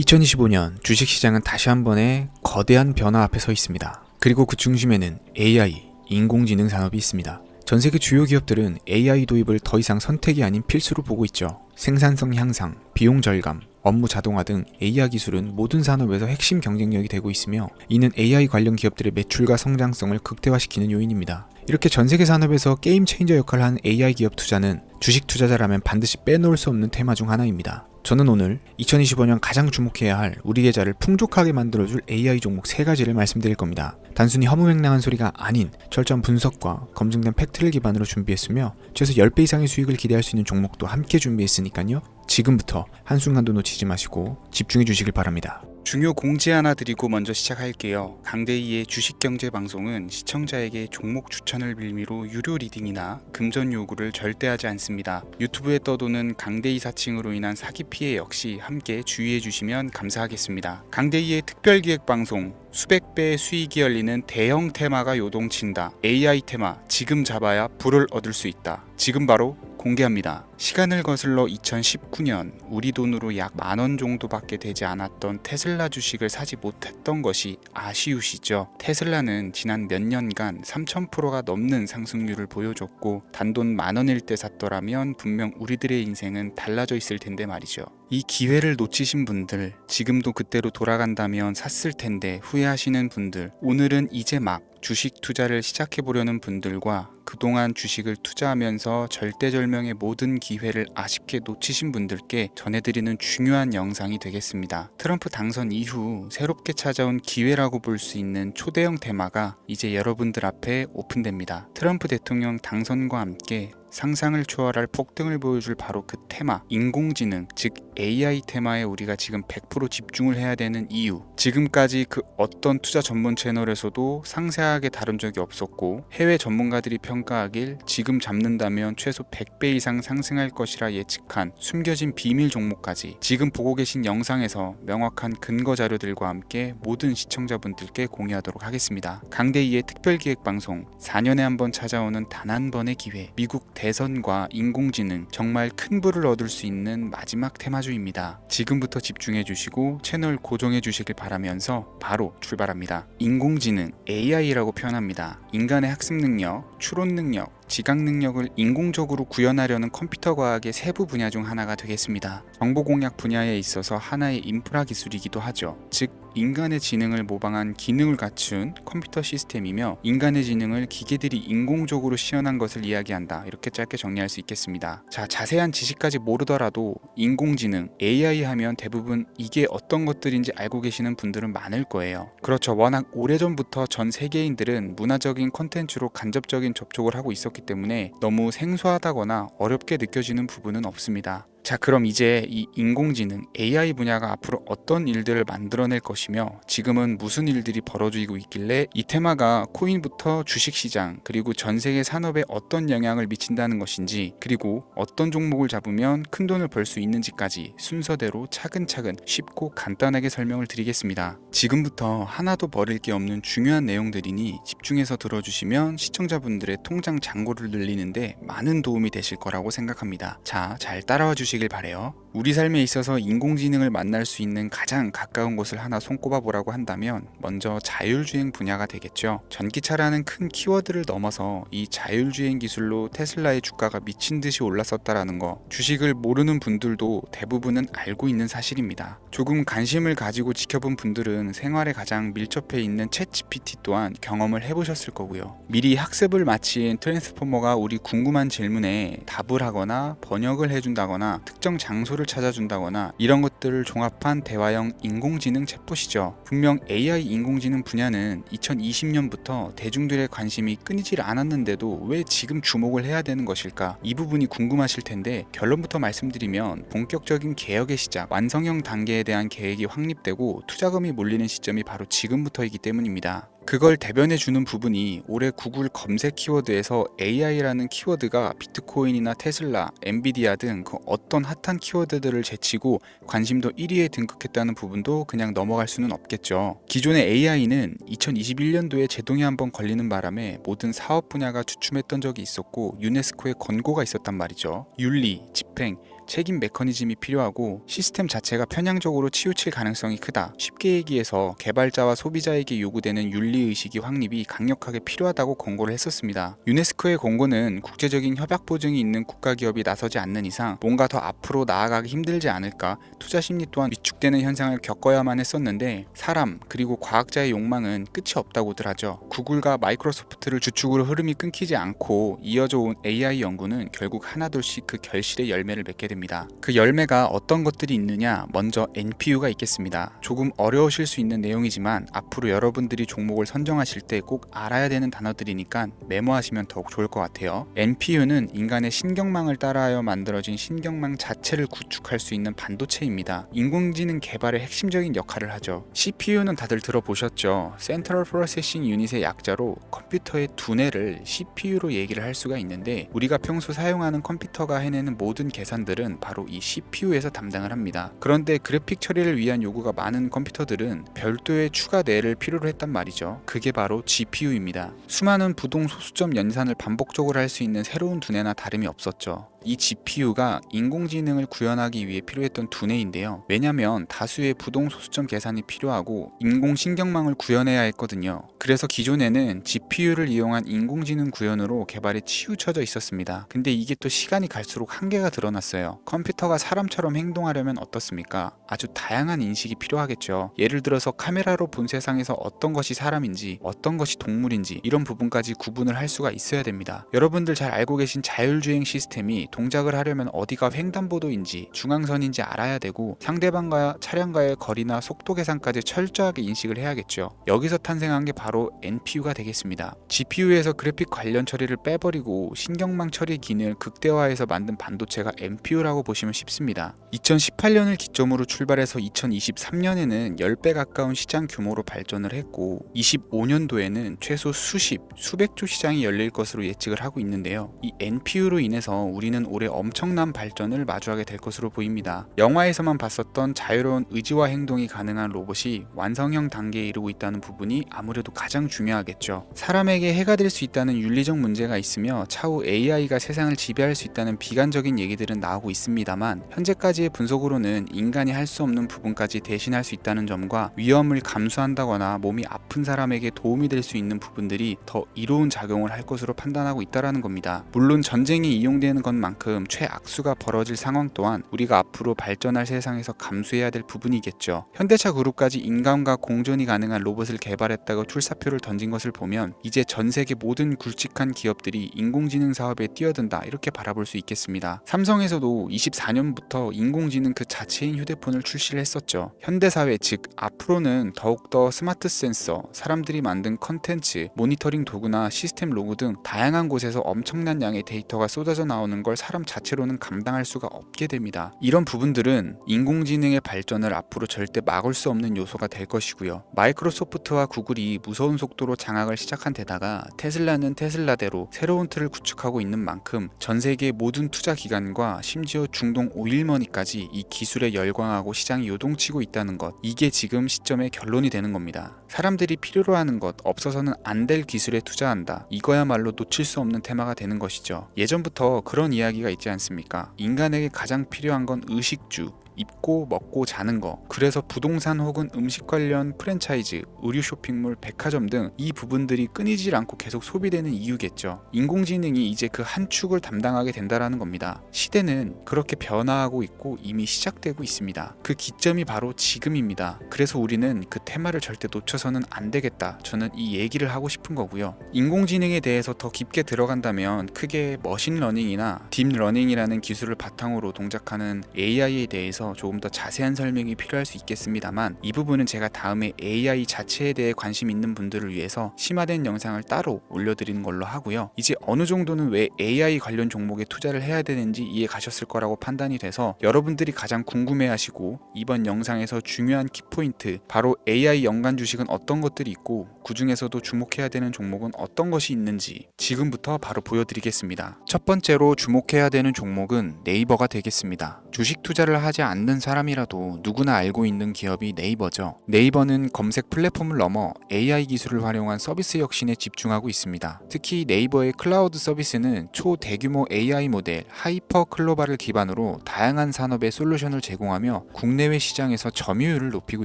2025년 주식시장은 다시 한 번의 거대한 변화 앞에 서 있습니다. 그리고 그 중심에는 AI, 인공지능 산업이 있습니다. 전 세계 주요 기업들은 AI 도입을 더 이상 선택이 아닌 필수로 보고 있죠. 생산성 향상, 비용 절감, 업무 자동화 등 AI 기술은 모든 산업에서 핵심 경쟁력이 되고 있으며 이는 AI 관련 기업들의 매출과 성장성을 극대화시키는 요인입니다. 이렇게 전 세계 산업에서 게임 체인저 역할을 하는 AI 기업 투자는 주식 투자자라면 반드시 빼놓을 수 없는 테마 중 하나입니다. 저는 오늘 2025년 가장 주목해야 할 우리 계좌를 풍족하게 만들어줄 AI 종목 3가지를 말씀드릴 겁니다. 단순히 허무맹랑한 소리가 아닌 철저한 분석과 검증된 팩트를 기반으로 준비했으며 최소 10배 이상의 수익을 기대할 수 있는 종목도 함께 준비했으니까요. 지금부터 한순간도 놓치지 마시고 집중해 주시길 바랍니다. 중요 공지 하나 드리고 먼저 시작할게요. 강대희의 주식경제 방송은 시청자에게 종목 추천을 빌미로 유료 리딩이나 금전 요구를 절대 하지 않습니다. 유튜브에 떠도는 강대희 사칭으로 인한 사기 피해 역시 함께 주의해 주시면 감사하겠습니다. 강대희의 특별기획 방송 수백 배의 수익이 열리는 대형 테마가 요동친다. AI 테마 지금 잡아야 불을 얻을 수 있다. 지금 바로 공개합니다. 시간을 거슬러 2019년 우리 돈으로 약 10,000원 정도밖에 되지 않았던 테슬라 주식을 사지 못했던 것이 아쉬우시죠? 테슬라는 지난 몇 년간 3000%가 넘는 상승률을 보여줬고 단돈 10,000원일 때 샀더라면 분명 우리들의 인생은 달라져 있을 텐데 말이죠. 이 기회를 놓치신 분들, 지금도 그때로 돌아간다면 샀을 텐데 후회하시는 분들, 오늘은 이제 막 주식 투자를 시작해보려는 분들과 그동안 주식을 투자하면서 절대절명의 모든 기회를 아쉽게 놓치신 분들께 전해드리는 중요한 영상이 되겠습니다. 트럼프 당선 이후 새롭게 찾아온 기회라고 볼 수 있는 초대형 테마가 이제 여러분들 앞에 오픈됩니다. 트럼프 대통령 당선과 함께 상상을 초월할 폭등을 보여줄 바로 그 테마, 인공지능, 즉 AI 테마에 우리가 지금 100% 집중을 해야 되는 이유. 지금까지 그 어떤 투자 전문 채널에서도 상세하게 다룬 적이 없었고 해외 전문가들이 평가하길 지금 잡는다면 최소 100배 이상 상승할 것이라 예측한 숨겨진 비밀 종목까지 지금 보고 계신 영상에서 명확한 근거 자료들과 함께 모든 시청자분들께 공유하도록 하겠습니다. 강대희의 특별기획방송 4년에 한 번 찾아오는 단 한 번의 기회, 미국 대선과 인공지능, 정말 큰 부를 얻을 수 있는 마지막 테마주입니다. 지금부터 집중해 주시고 채널 고정해 주시길 바라면서 바로 출발합니다. 인공지능, AI라고 표현합니다. 인간의 학습 능력, 추론 능력, 지각 능력을 인공적으로 구현하려는 컴퓨터 과학의 세부 분야 중 하나가 되겠습니다. 정보 공략 분야에 있어서 하나의 인프라 기술이기도 하죠. 즉 인간의 지능을 모방한 기능을 갖춘 컴퓨터 시스템이며 인간의 지능을 기계들이 인공적으로 시연한 것을 이야기한다. 이렇게 짧게 정리할 수 있겠습니다. 자, 자세한 지식까지 모르더라도 인공지능, AI 하면 대부분 이게 어떤 것들인지 알고 계시는 분들은 많을 거예요. 그렇죠. 워낙 오래전부터 전 세계인들은 문화적인 콘텐츠로 간접적인 접촉을 하고 있었기 때문에 너무 생소하다거나 어렵게 느껴지는 부분은 없습니다. 자, 그럼 이제 이 인공지능, AI 분야가 앞으로 어떤 일들을 만들어낼 것이며 지금은 무슨 일들이 벌어지고 있길래 이 테마가 코인부터 주식시장 그리고 전 세계 산업에 어떤 영향을 미친다는 것인지 그리고 어떤 종목을 잡으면 큰 돈을 벌 수 있는지까지 순서대로 차근차근 쉽고 간단하게 설명을 드리겠습니다. 지금부터 하나도 버릴 게 없는 중요한 내용들이니 집중해서 들어주시면 시청자분들의 통장 잔고를 늘리는데 많은 도움이 되실 거라고 생각합니다. 자, 잘 따라와 주시길 바래요. 우리 삶에 있어서 인공지능을 만날 수 있는 가장 가까운 곳을 하나 손꼽아 보라고 한다면 먼저 자율주행 분야가 되겠죠. 전기차라는 큰 키워드를 넘어서 이 자율주행 기술로 테슬라의 주가가 미친 듯이 올랐었다라는 거, 주식을 모르는 분들도 대부분은 알고 있는 사실입니다. 조금 관심을 가지고 지켜본 분들은 생활에 가장 밀접해 있는 챗GPT 또한 경험을 해보셨을 거고요. 미리 학습을 마친 트랜스포머가 우리 궁금한 질문에 답을 하거나 번역을 해준다거나 특정 장소를 찾아준다거나 이런 것들을 종합한 대화형 인공지능 챗봇이죠. 분명 AI 인공지능 분야는 2020년부터 대중들의 관심이 끊이질 않았는데도 왜 지금 주목을 해야 되는 것일까? 이 부분이 궁금하실 텐데 결론부터 말씀드리면 본격적인 개혁의 시작, 완성형 단계에 대한 계획이 확립되고 투자금이 몰리는 시점이 바로 지금부터이기 때문입니다. 그걸 대변해주는 부분이 올해 구글 검색 키워드에서 AI라는 키워드가 비트코인이나 테슬라, 엔비디아 등 그 어떤 핫한 키워드들을 제치고 관심도 1위에 등극했다는 부분도 그냥 넘어갈 수는 없겠죠. 기존의 AI는 2021년도에 제동이 한번 걸리는 바람에 모든 사업 분야가 주춤했던 적이 있었고 유네스코의 권고가 있었단 말이죠. 윤리, 집행, 책임 메커니즘이 필요하고 시스템 자체가 편향적으로 치우칠 가능성이 크다. 쉽게 얘기해서 개발자와 소비자에게 요구되는 윤리의식이 확립이 강력하게 필요하다고 권고를 했었습니다. 유네스코의 권고는 국제적인 협약 보증이 있는 국가기업이 나서지 않는 이상 뭔가 더 앞으로 나아가기 힘들지 않을까, 투자 심리 또한 위축되는 현상을 겪어야만 했었는데 사람 그리고 과학자의 욕망은 끝이 없다고들 하죠. 구글과 마이크로소프트를 주축으로 흐름이 끊기지 않고 이어져 온 AI 연구는 결국 하나둘씩 그 결실의 열매를 맺게 됩니다. 그 열매가 어떤 것들이 있느냐, 먼저 NPU가 있겠습니다. 조금 어려우실 수 있는 내용이지만 앞으로 여러분들이 종목을 선정하실 때 꼭 알아야 되는 단어들이니까 메모하시면 더욱 좋을 것 같아요. NPU는 인간의 신경망을 따라하여 만들어진 신경망 자체를 구축할 수 있는 반도체입니다. 인공지능 개발의 핵심적인 역할을 하죠. CPU는 다들 들어보셨죠? Central Processing Unit의 약자로 컴퓨터의 두뇌를 CPU로 얘기를 할 수가 있는데 우리가 평소 사용하는 컴퓨터가 해내는 모든 계산들은 바로 이 CPU에서 담당을 합니다. 그런데 그래픽 처리를 위한 요구가 많은 컴퓨터들은 별도의 추가 뇌를 필요로 했단 말이죠. 그게 바로 GPU입니다. 수많은 부동 소수점 연산을 반복적으로 할 수 있는 새로운 두뇌나 다름이 없었죠. 이 GPU가 인공지능을 구현하기 위해 필요했던 두뇌인데요. 왜냐면 다수의 부동 소수점 계산이 필요하고 인공신경망을 구현해야 했거든요. 그래서 기존에는 GPU를 이용한 인공지능 구현으로 개발이 치우쳐져 있었습니다. 근데 이게 또 시간이 갈수록 한계가 드러났어요. 컴퓨터가 사람처럼 행동하려면 어떻습니까? 아주 다양한 인식이 필요하겠죠. 예를 들어서 카메라로 본 세상에서 어떤 것이 사람인지 어떤 것이 동물인지 이런 부분까지 구분을 할 수가 있어야 됩니다. 여러분들 잘 알고 계신 자율주행 시스템이 동작을 하려면 어디가 횡단보도인지 중앙선인지 알아야 되고 상대방과 차량과의 거리나 속도 계산까지 철저하게 인식을 해야겠죠. 여기서 탄생한 게 바로 NPU가 되겠습니다. GPU에서 그래픽 관련 처리를 빼버리고 신경망 처리 기능을 극대화해서 만든 반도체가 NPU라고 보시면 쉽습니다. 2018년을 기점으로 출발해서 2023년에는 10배 가까운 시장 규모로 발전을 했고 25년도에는 최소 수백조 시장이 열릴 것으로 예측을 하고 있는데요. 이 NPU로 인해서 우리는 올해 엄청난 발전을 마주하게 될 것으로 보입니다. 영화에서만 봤었던 자유로운 의지와 행동이 가능한 로봇이 완성형 단계에 이르고 있다는 부분이 아무래도 가장 중요하겠죠. 사람에게 해가 될 수 있다는 윤리적 문제가 있으며 차후 AI가 세상을 지배할 수 있다는 비관적인 얘기들은 나오고 있습니다만 현재까지의 분석으로는 인간이 할 수 없는 부분까지 대신할 수 있다는 점과 위험을 감수한다거나 몸이 아픈 사람에게 도움이 될 수 있는 부분들이 더 이로운 작용을 할 것으로 판단하고 있다는 겁니다. 물론 전쟁에 이용되는 것만큼 최악수가 벌어질 상황 또한 우리가 앞으로 발전할 세상에서 감수해야 될 부분이겠죠. 현대차 그룹까지 인간과 공존이 가능한 로봇을 개발했다고 출사표를 던진 것을 보면 이제 전 세계 모든 굵직한 기업들이 인공지능 사업에 뛰어든다 이렇게 바라볼 수 있겠습니다. 삼성에서도 24년부터 인공지능 그 자체인 휴대폰을 출시를 했었죠. 현대사회 즉 앞으로는 더욱더 스마트 센서, 사람들이 만든 컨텐츠, 모니터링 도구나 시스템 로그 등 다양한 곳에서 엄청난 양의 데이터가 쏟아져 나오는 걸 사람 자체로는 감당할 수가 없게 됩니다. 이런 부분들은 인공지능의 발전을 앞으로 절대 막을 수 없는 요소가 될 것이고요. 마이크로소프트와 구글이 무서운 속도로 장악을 시작한 데다가 테슬라는 테슬라대로 새로운 틀을 구축하고 있는 만큼 전 세계 모든 투자 기관과 심지어 중동 오일머니까지 이 기술에 열광하고 시장이 요동치고 있다는 것, 이게 지금 시점의 결론이 되는 겁니다. 사람들이 필요로 하는 것, 없어서는 안 될 기술에 투자한다. 이거야말로 놓칠 수 없는 테마가 되는 것이죠. 예전부터 그런 이야기가 있지 않습니까? 인간에게 가장 필요한 건 의식주, 입고 먹고 자는 거. 그래서 부동산 혹은 음식 관련 프랜차이즈, 의류 쇼핑몰, 백화점 등 이 부분들이 끊이질 않고 계속 소비되는 이유겠죠. 인공지능이 이제 그 한 축을 담당하게 된다라는 겁니다. 시대는 그렇게 변화하고 있고 이미 시작되고 있습니다. 그 기점이 바로 지금입니다. 그래서 우리는 그 테마를 절대 놓쳐서는 안 되겠다. 저는 이 얘기를 하고 싶은 거고요. 인공지능에 대해서 더 깊게 들어간다면 크게 머신러닝이나 딥러닝이라는 기술을 바탕으로 동작하는 AI에 대해서 조금 더 자세한 설명이 필요할 수 있겠습니다만 이 부분은 제가 다음에 AI 자체에 대해 관심 있는 분들을 위해서 심화된 영상을 따로 올려드리는 걸로 하고요. 이제 어느 정도는 왜 AI 관련 종목에 투자를 해야 되는지 이해 가셨을 거라고 판단이 돼서 여러분들이 가장 궁금해하시고 이번 영상에서 중요한 키포인트, 바로 AI 연관 주식은 어떤 것들이 있고 그 중에서도 주목해야 되는 종목은 어떤 것이 있는지 지금부터 바로 보여드리겠습니다. 첫 번째로 주목해야 되는 종목은 네이버가 되겠습니다. 주식 투자를 하지 않는 사람이라도 누구나 알고 있는 기업이 네이버죠. 네이버는 검색 플랫폼을 넘어 AI 기술을 활용한 서비스 혁신에 집중하고 있습니다. 특히 네이버의 클라우드 서비스는 초대규모 AI 모델 하이퍼 클로바를 기반으로 다양한 산업에 솔루션을 제공하며 국내외 시장에서 점유율을 높이고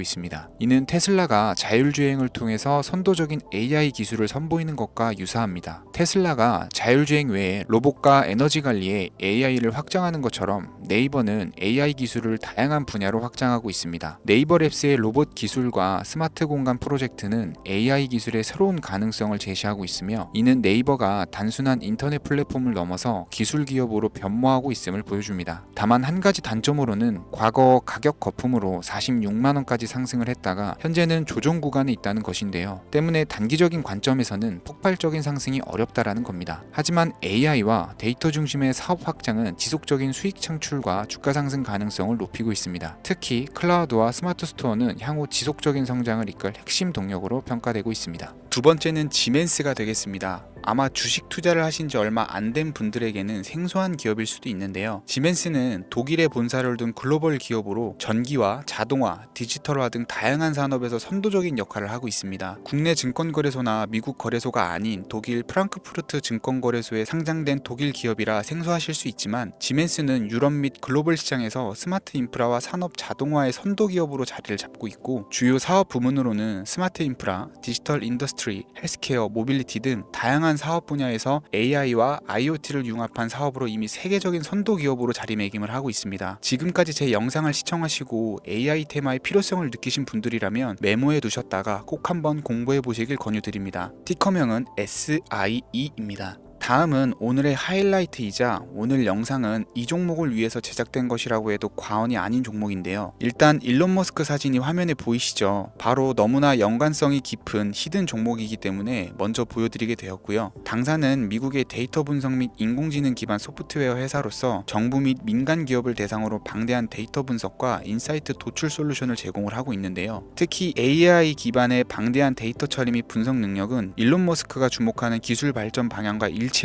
있습니다. 이는 테슬라가 자율주행을 통해서 선도적인 AI 기술을 선보이는 것과 유사합니다. 테슬라가 자율주행 외에 로봇과 에너지 관리에 AI를 확장하는 것처럼 네이버는 AI 기술을 다양한 분야로 확장하고 있습니다. 네이버 랩스의 로봇 기술과 스마트 공간 프로젝트는 AI 기술의 새로운 가능성을 제시하고 있으며, 이는 네이버가 단순한 인터넷 플랫폼을 넘어서 기술 기업으로 변모하고 있음을 보여줍니다. 다만 한 가지 단점으로는 과거 가격 거품으로 46만 원까지 상승을 했다가 현재는 조정 구간에 있다는 것인데요. 때문에 단기적인 관점에서는 폭발적인 상승이 어렵다라는 겁니다. 하지만 AI와 데이터 중심의 사업 확장은 지속적인 수익 창출과 주가 상승 가능성을 높이고 있습니다. 특히 클라우드와 스마트 스토어는 향후 지속적인 성장을 이끌 핵심 동력으로 평가되고 있습니다. 두 번째는 지멘스가 되겠습니다. 아마 주식 투자를 하신 지 얼마 안 된 분들에게는 생소한 기업일 수도 있는데요. 지멘스는 독일에 본사를 둔 글로벌 기업으로 전기와 자동화, 디지털화 등 다양한 산업에서 선도적인 역할을 하고 있습니다. 국내 증권거래소나 미국 거래소가 아닌 독일 프랑크푸르트 증권거래소에 상장된 독일 기업이라 생소하실 수 있지만, 지멘스는 유럽 및 글로벌 시장에서 스마트 인프라와 산업 자동화의 선도 기업으로 자리를 잡고 있고, 주요 사업 부문으로는 스마트 인프라, 디지털 인더스트리, 헬스케어, 모빌리티 등 다양한 사업 분야에서 AI와 IoT를 융합한 사업으로 이미 세계적인 선도 기업으로 자리매김을 하고 있습니다. 지금까지 제 영상을 시청하시고 AI 테마의 필요성을 느끼신 분들이라면 메모해 두셨다가 꼭 한번 공부해 보시길 권유드립니다. 티커명은 SIE입니다. 다음은 오늘의 하이라이트이자 오늘 영상은 이 종목을 위해서 제작된 것이라고 해도 과언이 아닌 종목인데요. 일단 일론 머스크 사진이 화면에 보이시죠? 바로 너무나 연관성이 깊은 히든 종목이기 때문에 먼저 보여드리게 되었고요. 당사는 미국의 데이터 분석 및 인공지능 기반 소프트웨어 회사로서 정부 및 민간 기업을 대상으로 방대한 데이터 분석과 인사이트 도출 솔루션을 제공을 하고 있는데요. 특히 AI 기반의 방대한 데이터 처리 및 분석 능력은 일론 머스크가 주목하는 기술 발전 방향과 일치하는데요.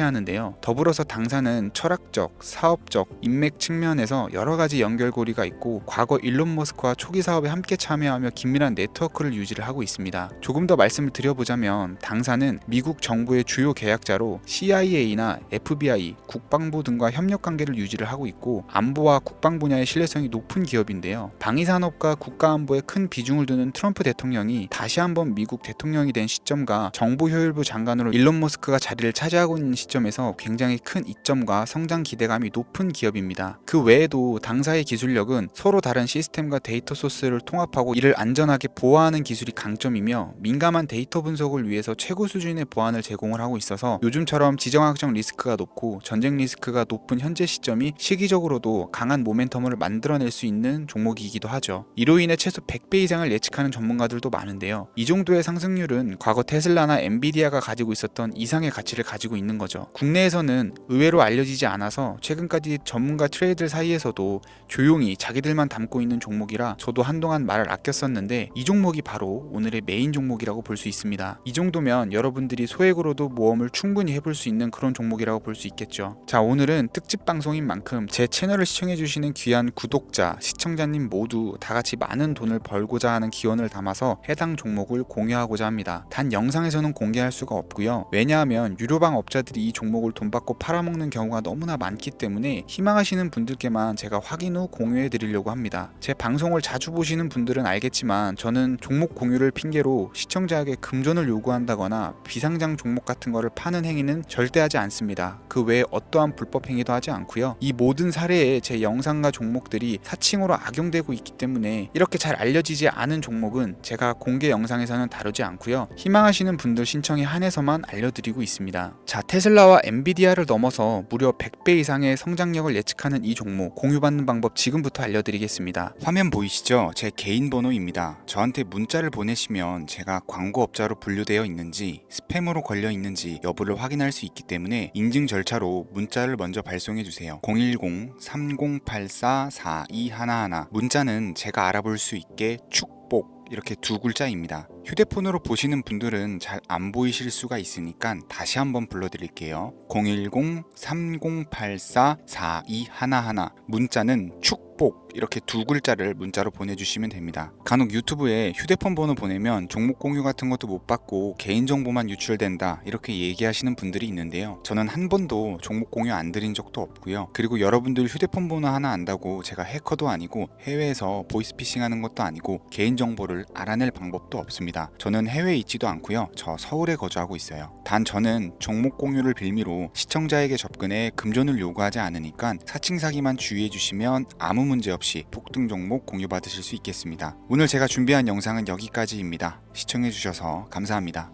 더불어서 당사는 철학적, 사업적, 인맥 측면에서 여러 가지 연결고리가 있고, 과거 일론 머스크와 초기 사업에 함께 참여하며 긴밀한 네트워크를 유지를 하고 있습니다. 조금 더 말씀을 드려보자면, 당사는 미국 정부의 주요 계약자로 CIA나 FBI, 국방부 등과 협력 관계를 유지를 하고 있고, 안보와 국방 분야의 신뢰성이 높은 기업인데요. 방위산업과 국가안보에 큰 비중을 두는 트럼프 대통령이 다시 한번 미국 대통령이 된 시점과 정보효율부 장관으로 일론 머스크가 자리를 차지하고 있는 시점에서 굉장히 큰 이점과 성장 기대감이 높은 기업입니다. 그 외에도 당사의 기술력은 서로 다른 시스템과 데이터 소스를 통합하고 이를 안전하게 보호하는 기술이 강점이며, 민감한 데이터 분석을 위해서 최고 수준의 보안을 제공을 하고 있어서 요즘처럼 지정학적 리스크가 높고 전쟁 리스크가 높은 현재 시점이 시기적으로도 강한 모멘텀을 만들어낼 수 있는 종목이기도 하죠. 이로 인해 최소 100배 이상을 예측하는 전문가들도 많은데요. 이 정도의 상승률은 과거 테슬라나 엔비디아가 가지고 있었던 이상의 가치를 가지고 있는 거죠. 국내에서는 의외로 알려지지 않아서 최근까지 전문가 트레이더 사이에서도 조용히 자기들만 담고 있는 종목이라 저도 한동안 말을 아꼈었는데, 이 종목이 바로 오늘의 메인 종목이라고 볼 수 있습니다. 이 정도면 여러분들이 소액으로도 모험을 충분히 해볼 수 있는 그런 종목이라고 볼 수 있겠죠. 자, 오늘은 특집 방송인 만큼 제 채널을 시청해주시는 귀한 구독자, 시청자님 모두 다같이 많은 돈을 벌고자 하는 기원을 담아서 해당 종목을 공유하고자 합니다. 단 영상에서는 공개할 수가 없고요. 왜냐하면 유료방 업자들이 이 종목을 돈 받고 팔아먹는 경우가 너무나 많기 때문에 희망하시는 분들께만 제가 확인 후 공유해 드리려고 합니다. 제 방송을 자주 보시는 분들은 알겠지만, 저는 종목 공유를 핑계로 시청자에게 금전을 요구한다거나 비상장 종목 같은 거를 파는 행위는 절대 하지 않습니다. 그 외에 어떠한 불법 행위도 하지 않고요. 이 모든 사례에 제 영상과 종목들이 사칭으로 악용되고 있기 때문에 이렇게 잘 알려지지 않은 종목은 제가 공개 영상에서는 다루지 않고요. 희망하시는 분들 신청에 한해서만 알려드리고 있습니다. 자, 테슬라와 엔비디아를 넘어서 무려 100배 이상의 성장력을 예측하는 이 종목 공유받는 방법 지금부터 알려드리겠습니다. 화면 보이시죠? 제 개인 번호입니다. 저한테 문자를 보내시면 제가 광고업자로 분류되어 있는지 스팸으로 걸려 있는지 여부를 확인할 수 있기 때문에 인증 절차로 문자를 먼저 발송해주세요. 010-3084-4211 문자는 제가 알아볼 수 있게 축복 이렇게 두 글자입니다. 휴대폰으로 보시는 분들은 잘 안 보이실 수가 있으니까 다시 한번 불러드릴게요. 010-3084-4211 문자는 축복 이렇게 두 글자를 문자로 보내주시면 됩니다. 간혹 유튜브에 휴대폰 번호 보내면 종목 공유 같은 것도 못 받고 개인정보만 유출된다 이렇게 얘기하시는 분들이 있는데요. 저는 한 번도 종목 공유 안 드린 적도 없고요. 그리고 여러분들 휴대폰 번호 하나 안다고 제가 해커도 아니고 해외에서 보이스피싱 하는 것도 아니고 개인정보를 알아낼 방법도 없습니다. 저는 해외에 있지도 않고요. 저 서울에 거주하고 있어요. 단 저는 종목 공유를 빌미로 시청자에게 접근해 금전을 요구하지 않으니까 사칭 사기만 주의해 주시면 아무 문제 없이 폭등 종목 공유 받으실 수 있겠습니다. 오늘 제가 준비한 영상은 여기까지입니다. 시청해 주셔서 감사합니다.